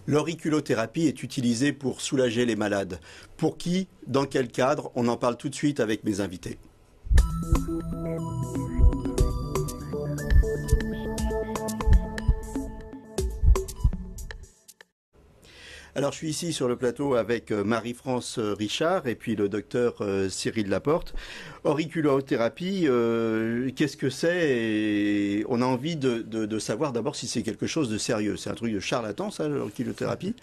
L'auriculothérapie est utilisée pour soulager les malades. Pour qui? Dans quel cadre? On en parle tout de suite avec mes invités. Alors, je suis ici sur le plateau avec Marie-France Richard et puis le docteur Cyril Laporte. Auriculothérapie, qu'est-ce que c'est? Et on a envie de savoir d'abord si c'est quelque chose de sérieux. C'est un truc de charlatan, ça, l'auriculothérapie?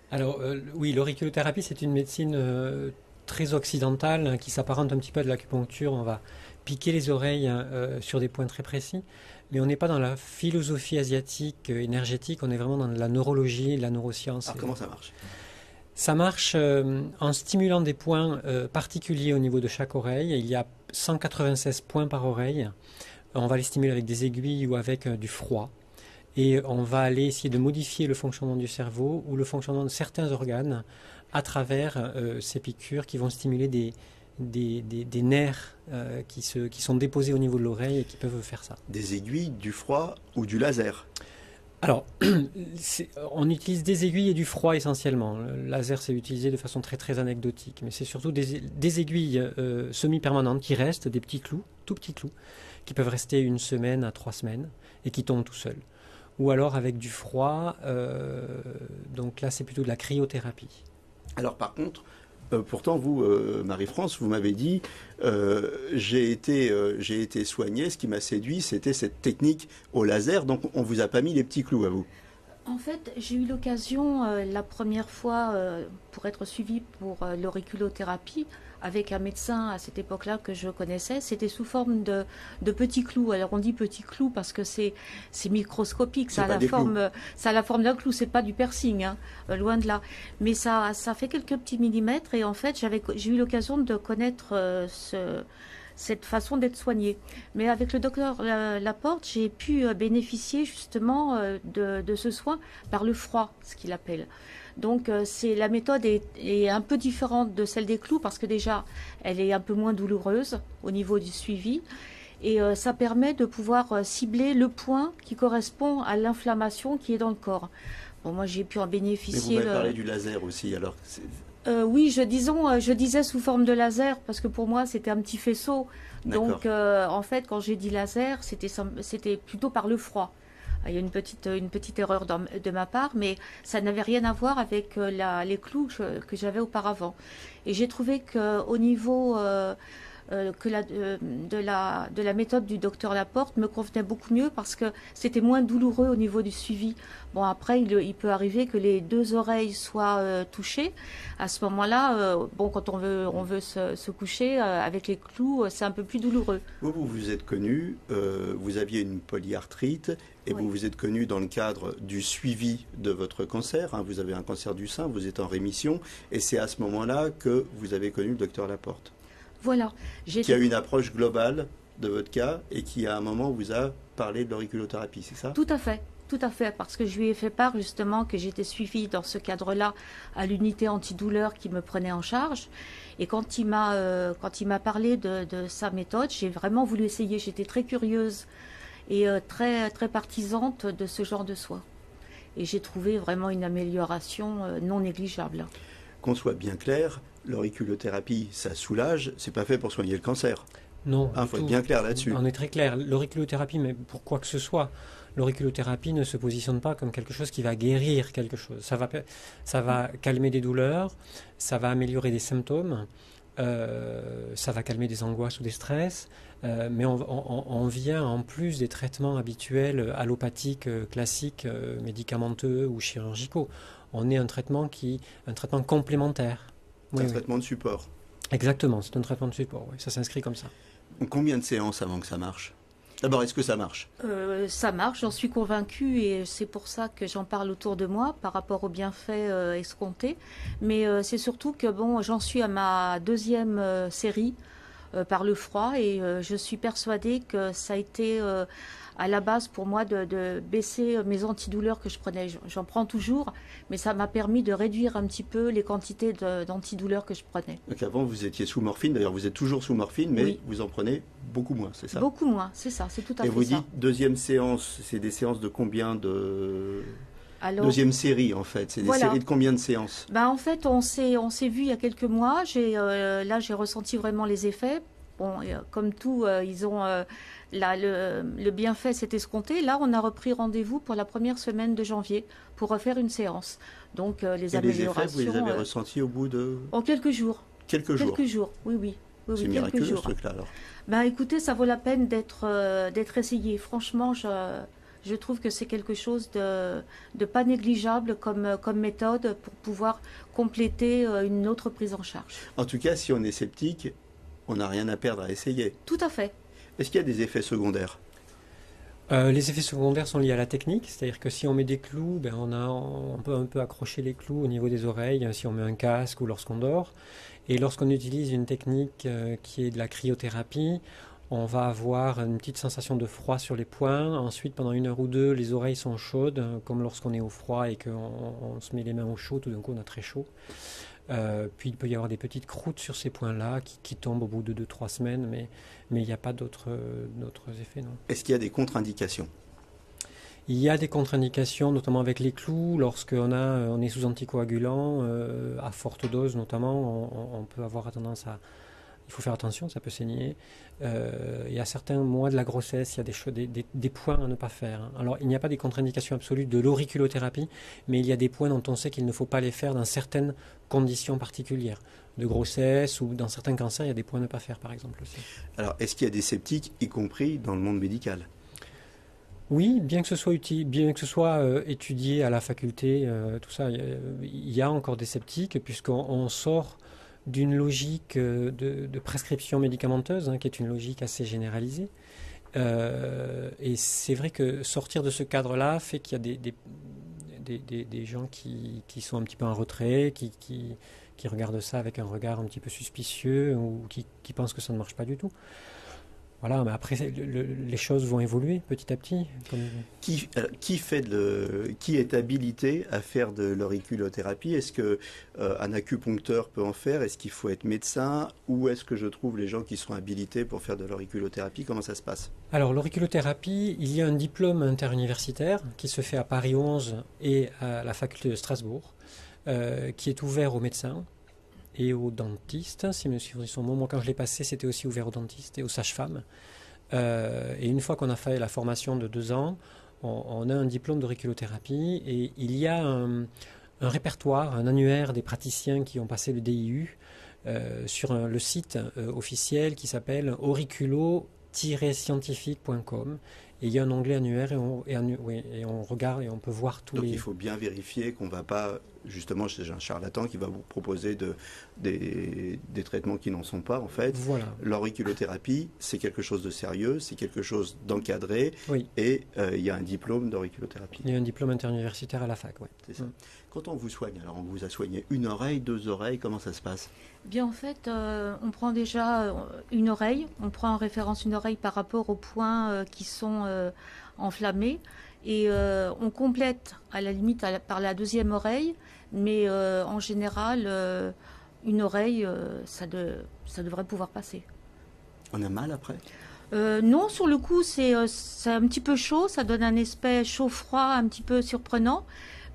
Alors oui, l'auriculothérapie, c'est une médecine très occidentale qui s'apparente un petit peu à de l'acupuncture. On va piquer les oreilles sur des points très précis. Mais on n'est pas dans la philosophie asiatique énergétique, on est vraiment dans la neurologie, la neuroscience. Alors comment ça marche? Ça marche en stimulant des points particuliers au niveau de chaque oreille. Il y a 196 points par oreille. On va les stimuler avec des aiguilles ou avec du froid. Et on va aller essayer de modifier le fonctionnement du cerveau ou le fonctionnement de certains organes à travers ces piqûres qui vont stimuler des nerfs qui sont déposés au niveau de l'oreille et qui peuvent faire ça. Des aiguilles, du froid ou du laser? Alors, on utilise des aiguilles et du froid essentiellement. Le laser, c'est utilisé de façon très très anecdotique, mais c'est surtout des aiguilles semi-permanentes qui restent, des petits clous, tout petits clous, qui peuvent rester 1 semaine à 3 semaines et qui tombent tout seuls. Ou alors avec du froid, donc là c'est plutôt de la cryothérapie. Alors par contre, pourtant, vous, Marie-France, vous m'avez dit, j'ai été soigné, ce qui m'a séduit, c'était cette technique au laser, donc on vous a pas mis les petits clous à vous. En fait, j'ai eu l'occasion la première fois pour être suivie pour l'auriculothérapie avec un médecin à cette époque-là que je connaissais. C'était sous forme de petits clous. Alors on dit petits clous parce que c'est microscopique. Ça a la forme d'un clou. C'est pas du piercing, hein, loin de là. Mais ça fait quelques petits millimètres. Et en fait, j'ai eu l'occasion de connaître cette façon d'être soignée. Mais avec le docteur Laporte, j'ai pu bénéficier justement de ce soin par le froid, ce qu'il appelle. Donc la méthode est un peu différente de celle des clous parce que déjà, elle est un peu moins douloureuse au niveau du suivi. Et ça permet de pouvoir cibler le point qui correspond à l'inflammation qui est dans le corps. Bon, moi, j'ai pu en bénéficier. Mais vous m'avez parlé du laser aussi, alors... Oui, je disais sous forme de laser parce que pour moi c'était un petit faisceau. Donc en fait quand j'ai dit laser c'était plutôt par le froid. Il y a une petite erreur de ma part, mais ça n'avait rien à voir avec les clous que j'avais auparavant. Et j'ai trouvé qu'au niveau de la méthode du docteur Laporte me convenait beaucoup mieux parce que c'était moins douloureux au niveau du suivi. Bon, après, il peut arriver que les 2 oreilles soient touchées. À ce moment-là, quand on veut se coucher avec les clous, c'est un peu plus douloureux. Vous vous êtes connu, vous aviez une polyarthrite et oui. Vous vous êtes connu dans le cadre du suivi de votre cancer. Hein, vous avez un cancer du sein, vous êtes en rémission et c'est à ce moment-là que vous avez connu le docteur Laporte. Voilà. Qui a eu une approche globale de votre cas et qui, à un moment, vous a parlé de l'auriculothérapie, c'est ça? Tout à fait, parce que je lui ai fait part justement que j'étais suivie dans ce cadre-là à l'unité antidouleur qui me prenait en charge. Et quand il m'a parlé de sa méthode, j'ai vraiment voulu essayer. J'étais très curieuse et très, très partisante de ce genre de soins. Et j'ai trouvé vraiment une amélioration non négligeable. Qu'on soit bien clair, l'auriculothérapie, ça soulage, c'est pas fait pour soigner le cancer. Non. Il faut être bien clair là-dessus. On est très clair. L'auriculothérapie, mais pour quoi que ce soit, l'auriculothérapie ne se positionne pas comme quelque chose qui va guérir quelque chose. Ça va calmer des douleurs, ça va améliorer des symptômes, ça va calmer des angoisses ou des stress, mais on vient en plus des traitements habituels allopathiques, classiques, médicamenteux ou chirurgicaux. On est un traitement complémentaire. C'est un traitement de support. Exactement, c'est un traitement de support, oui, ça s'inscrit comme ça. Combien de séances avant que ça marche? D'abord, est-ce que ça marche? Ça marche, j'en suis convaincue et c'est pour ça que j'en parle autour de moi par rapport aux bienfaits escomptés. Mais c'est surtout que j'en suis à ma 2e série par le froid et je suis persuadée que ça a été à la base pour moi de baisser mes antidouleurs que je prenais. J'en prends toujours, mais ça m'a permis de réduire un petit peu les quantités d'antidouleurs que je prenais. Donc avant, vous étiez sous morphine, d'ailleurs vous êtes toujours sous morphine, mais oui. Vous en prenez beaucoup moins, c'est ça? Beaucoup moins, c'est ça, c'est tout à fait ça. Et vous dites, 2e séance, c'est des séances de combien de Alors, Deuxième série, en fait. C'est des voilà. séries de combien de séances? Ben, en fait, on s'est vu il y a quelques mois. Là, j'ai ressenti vraiment les effets. Bon, comme tout, ils ont le bienfait s'est escompté. Là, on a repris rendez-vous pour la première semaine de janvier pour refaire une séance. Donc, les Et les effets, améliorations. vous les avez ressentis au bout de En quelques jours. quelques jours? Quelques jours, oui, oui. Oui, C'est oui, quelques miraculeux, ce jours. truc-là, alors. Ben, écoutez, ça vaut la peine d'être essayé. Franchement, je trouve que c'est quelque chose de pas négligeable comme méthode pour pouvoir compléter une autre prise en charge. En tout cas, si on est sceptique, on n'a rien à perdre à essayer. Tout à fait. Est-ce qu'il y a des effets secondaires? Les effets secondaires sont liés à la technique, c'est-à-dire que si on met des clous, ben on peut un peu accrocher les clous au niveau des oreilles, si on met un casque ou lorsqu'on dort. Et lorsqu'on utilise une technique qui est de la cryothérapie, on va avoir une petite sensation de froid sur les poings. Ensuite, pendant 1 heure ou 2, les oreilles sont chaudes, comme lorsqu'on est au froid et qu'on se met les mains au chaud, tout d'un coup on a très chaud. Puis il peut y avoir des petites croûtes sur ces points-là qui tombent au bout de 2-3 semaines, mais il n'y a pas d'autres effets, non. Est-ce qu'il y a des contre-indications? Il y a des contre-indications, notamment avec les clous, on est sous anticoagulant, à forte dose notamment, on peut avoir tendance à... Il faut faire attention, ça peut saigner. Il y a certains mois de la grossesse, il y a des points à ne pas faire, hein. Alors, il n'y a pas des contre-indications absolues de l'auriculothérapie, mais il y a des points dont on sait qu'il ne faut pas les faire dans certaines conditions particulières. De grossesse ou dans certains cancers, il y a des points à ne pas faire, par exemple, aussi. Alors, est-ce qu'il y a des sceptiques, y compris dans le monde médical? Oui, bien que ce soit étudié à la faculté, tout ça, il y a encore des sceptiques, puisqu'on sort d'une logique de prescription médicamenteuse, hein, qui est une logique assez généralisée. Et c'est vrai que sortir de ce cadre-là fait qu'il y a des gens qui sont un petit peu en retrait, qui regardent ça avec un regard un petit peu suspicieux ou qui pensent que ça ne marche pas du tout. Voilà, mais après, les choses vont évoluer petit à petit. Qui est habilité à faire de l'auriculothérapie? Est-ce qu'un acupuncteur peut en faire? Est-ce qu'il faut être médecin? Où est-ce que je trouve les gens qui sont habilités pour faire de l'auriculothérapie? Comment ça se passe? Alors, l'auriculothérapie, il y a un diplôme interuniversitaire qui se fait à Paris 11 et à la faculté de Strasbourg, qui est ouvert aux médecins et aux dentistes, si mes souvenirs sont bons. Moi, quand je l'ai passé, c'était aussi ouvert aux dentistes et aux sages-femmes. Et une fois qu'on a fait la formation de 2 ans, on a un diplôme d'auriculothérapie et il y a un répertoire, un annuaire des praticiens qui ont passé le DIU sur le site officiel qui s'appelle auriculo-scientifique.com. Et il y a un onglet annuaire et on regarde et on peut voir tous Donc les... il faut bien vérifier qu'on ne va pas, justement, chez un charlatan qui va vous proposer des traitements qui n'en sont pas, en fait. Voilà. L'auriculothérapie, c'est quelque chose de sérieux, c'est quelque chose d'encadré, Oui. Et il y a un diplôme d'auriculothérapie. Il y a un diplôme interuniversitaire à la fac, oui. C'est ça. Quand on vous soigne, alors on vous a soigné une oreille, 2 oreilles, comment ça se passe? Bien, en fait, on prend déjà une oreille. On prend en référence une oreille par rapport aux points qui sont enflammés. Et on complète, à la limite, par la deuxième oreille. Mais en général, une oreille, ça devrait pouvoir passer. On a mal après? Non, sur le coup, c'est un petit peu chaud. Ça donne un aspect chaud-froid un petit peu surprenant.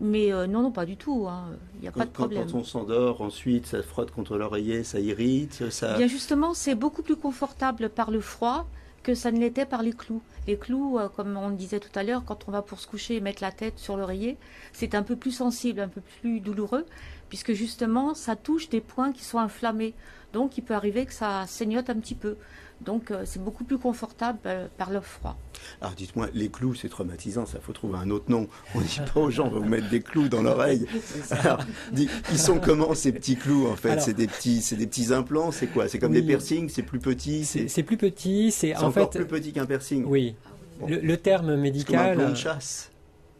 Mais non, pas du tout. Il n'y a pas de problème. Quand on s'endort, ensuite, ça frotte contre l'oreiller, ça irrite, ça... Bien justement, c'est beaucoup plus confortable par le froid que ça ne l'était par les clous. Les clous, comme on le disait tout à l'heure, quand on va pour se coucher et mettre la tête sur l'oreiller, c'est un peu plus sensible, un peu plus douloureux, puisque justement, ça touche des points qui sont inflammés. Donc, il peut arriver que ça saignote un petit peu. Donc, c'est beaucoup plus confortable par le froid. Alors, dites-moi, les clous, c'est traumatisant, ça faut trouver un autre nom. On ne dit pas aux gens, on va vous mettre des clous dans l'oreille. Alors, ils sont comment ces petits clous, en fait? C'est des petits implants, c'est quoi? C'est comme des piercings, c'est plus petit? C'est plus petit, c'est en encore fait... plus petit qu'un piercing? Oui. Bon. Le terme médical... C'est comme un plomb de chasse.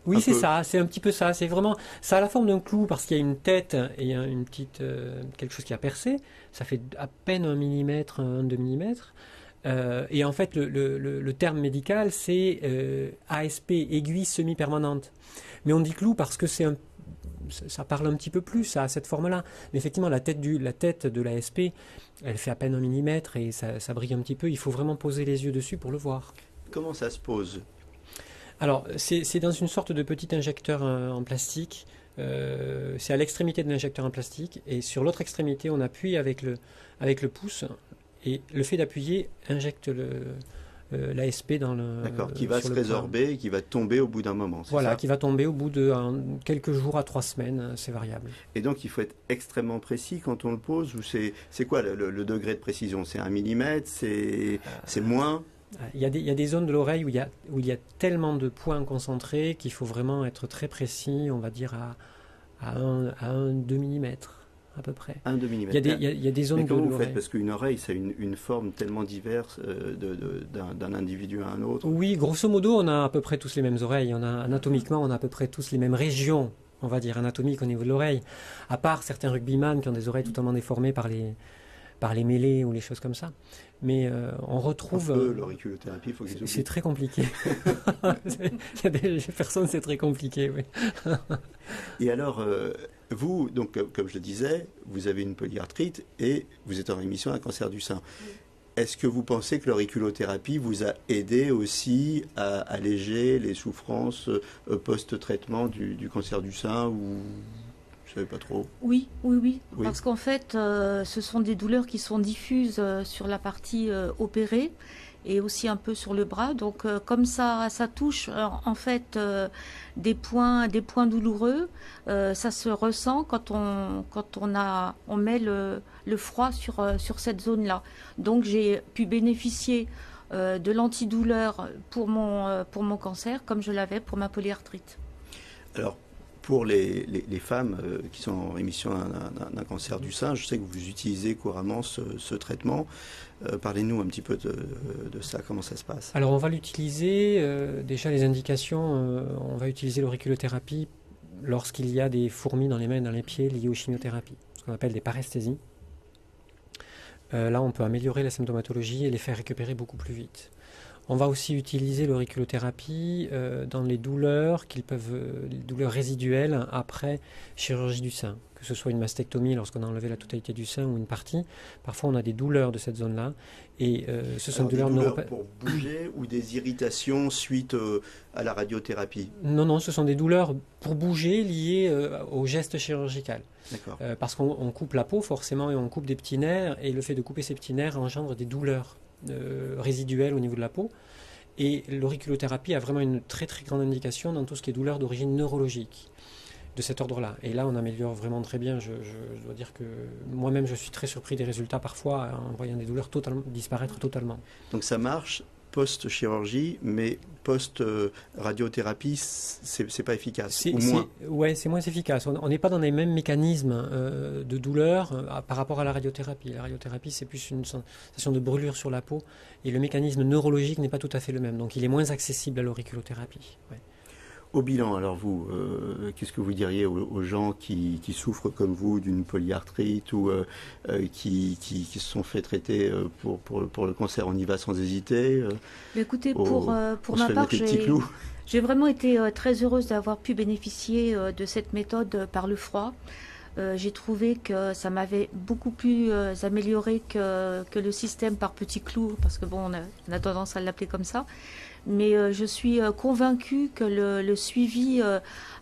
Oui, c'est ça, c'est un petit peu ça. C'est vraiment, ça a la forme d'un clou parce qu'il y a une tête et il y a une petite, quelque chose qui a percé. Ça fait à peine 1 millimètre, 1-2 millimètres. Et en fait, le terme médical, c'est ASP, aiguille semi-permanente. Mais on dit clou parce que ça parle un petit peu plus, ça a cette forme-là. Mais effectivement, la tête de l'ASP, elle fait à peine 1 millimètre et ça brille un petit peu. Il faut vraiment poser les yeux dessus pour le voir. Comment ça se pose? Alors, c'est dans une sorte de petit injecteur en plastique. C'est à l'extrémité de l'injecteur en plastique. Et sur l'autre extrémité, on appuie avec le pouce. Et le fait d'appuyer injecte l'ASP dans le... D'accord, qui va se résorber et qui va tomber au bout d'un moment. Voilà, ça qui va tomber au bout de quelques jours à 3 semaines, c'est variable. Et donc il faut être extrêmement précis quand on le pose, ou c'est quoi le degré de précision? C'est 1 millimètre, c'est moins? Il y a des zones de l'oreille où il y a tellement de points concentrés qu'il faut vraiment être très précis, on va dire à 2 mm à peu près. 1-2 mm. Il y a des zones Mais comment de vous l'oreille. faites? Parce qu'une oreille, c'est une forme tellement diverse d'un individu à un autre. Oui, grosso modo, on a à peu près tous les mêmes oreilles. Anatomiquement, on a à peu près tous les mêmes régions, on va dire, anatomiques au niveau de l'oreille. À part certains rugbyman qui ont des oreilles totalement déformées par les mêlées ou les choses comme ça. Mais on retrouve... L'auriculothérapie, il faut qu'ils c'est très compliqué. Il y a des personnes, c'est très compliqué, oui. Et alors, vous, donc, comme je le disais, vous avez une polyarthrite et vous êtes en rémission d'un cancer du sein. Est-ce que vous pensez que l'auriculothérapie vous a aidé aussi à alléger les souffrances post-traitement du cancer du sein, ou je ne savez pas trop? Oui. Parce qu'en fait, ce sont des douleurs qui sont diffuses sur la partie opérée et aussi un peu sur le bras. Donc, comme ça touche en fait des points douloureux, ça se ressent quand on met le froid sur cette zone-là. Donc, j'ai pu bénéficier de l'antidouleur pour mon cancer, comme je l'avais pour ma polyarthrite. Alors, pour les femmes qui sont en rémission d'un cancer du sein, je sais que vous utilisez couramment ce traitement. Parlez-nous un petit peu de ça, comment ça se passe? Alors on va l'utiliser, déjà les indications, on va utiliser l'auriculothérapie lorsqu'il y a des fourmis dans les mains et dans les pieds liées aux chimiothérapies, ce qu'on appelle des paresthésies. Là on peut améliorer la symptomatologie et les faire récupérer beaucoup plus vite. On va aussi utiliser l'auriculothérapie dans les douleurs les douleurs résiduelles après chirurgie du sein, que ce soit une mastectomie lorsqu'on a enlevé la totalité du sein ou une partie. Parfois on a des douleurs de cette zone-là et ce sont des douleurs neuropathiques pour bouger ou des irritations suite à la radiothérapie? Non, ce sont des douleurs pour bouger liées au geste chirurgical. D'accord. Parce qu'on coupe la peau forcément et on coupe des petits nerfs et le fait de couper ces petits nerfs engendre des douleurs résiduelles au niveau de la peau. Et l'auriculothérapie a vraiment une très très grande indication dans tout ce qui est douleur d'origine neurologique de cet ordre-là. Et là, on améliore vraiment très bien. Je dois dire que moi-même, je suis très surpris des résultats parfois en voyant des douleurs disparaître totalement. Donc ça marche post-chirurgie, mais post-radiothérapie, c'est pas efficace, ou moins? Ouais, c'est moins efficace. On n'est pas dans les mêmes mécanismes de douleur par rapport à la radiothérapie. La radiothérapie, c'est plus une sensation de brûlure sur la peau, et le mécanisme neurologique n'est pas tout à fait le même. Donc il est moins accessible à l'auriculothérapie. Ouais. Au bilan, alors vous, qu'est-ce que vous diriez aux gens qui souffrent comme vous d'une polyarthrite ou qui se sont fait traiter pour le cancer? On y va sans hésiter? Écoutez, pour ma part, j'ai vraiment été très heureuse d'avoir pu bénéficier de cette méthode par le froid. J'ai trouvé que ça m'avait beaucoup plus amélioré que le système par petits clous, parce que bon, on a tendance à l'appeler comme ça. Mais je suis convaincue que le suivi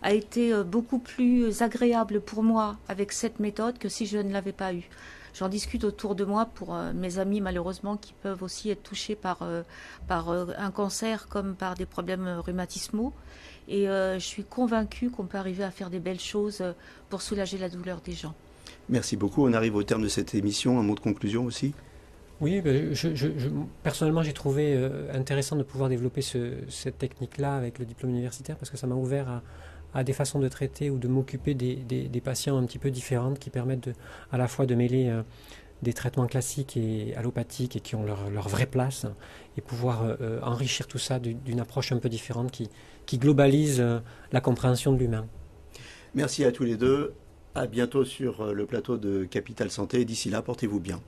a été beaucoup plus agréable pour moi avec cette méthode que si je ne l'avais pas eu. J'en discute autour de moi pour mes amis malheureusement qui peuvent aussi être touchés par un cancer comme par des problèmes rhumatismaux. Et je suis convaincue qu'on peut arriver à faire des belles choses pour soulager la douleur des gens. Merci beaucoup. On arrive au terme de cette émission. Un mot de conclusion aussi? Oui, personnellement, j'ai trouvé intéressant de pouvoir développer cette technique-là avec le diplôme universitaire parce que ça m'a ouvert à des façons de traiter ou de m'occuper des patients un petit peu différentes qui permettent à la fois de mêler des traitements classiques et allopathiques et qui ont leur vraie place et pouvoir enrichir tout ça d'une approche un peu différente qui globalise la compréhension de l'humain. Merci à tous les deux. À bientôt sur le plateau de Capital Santé. D'ici là, portez-vous bien.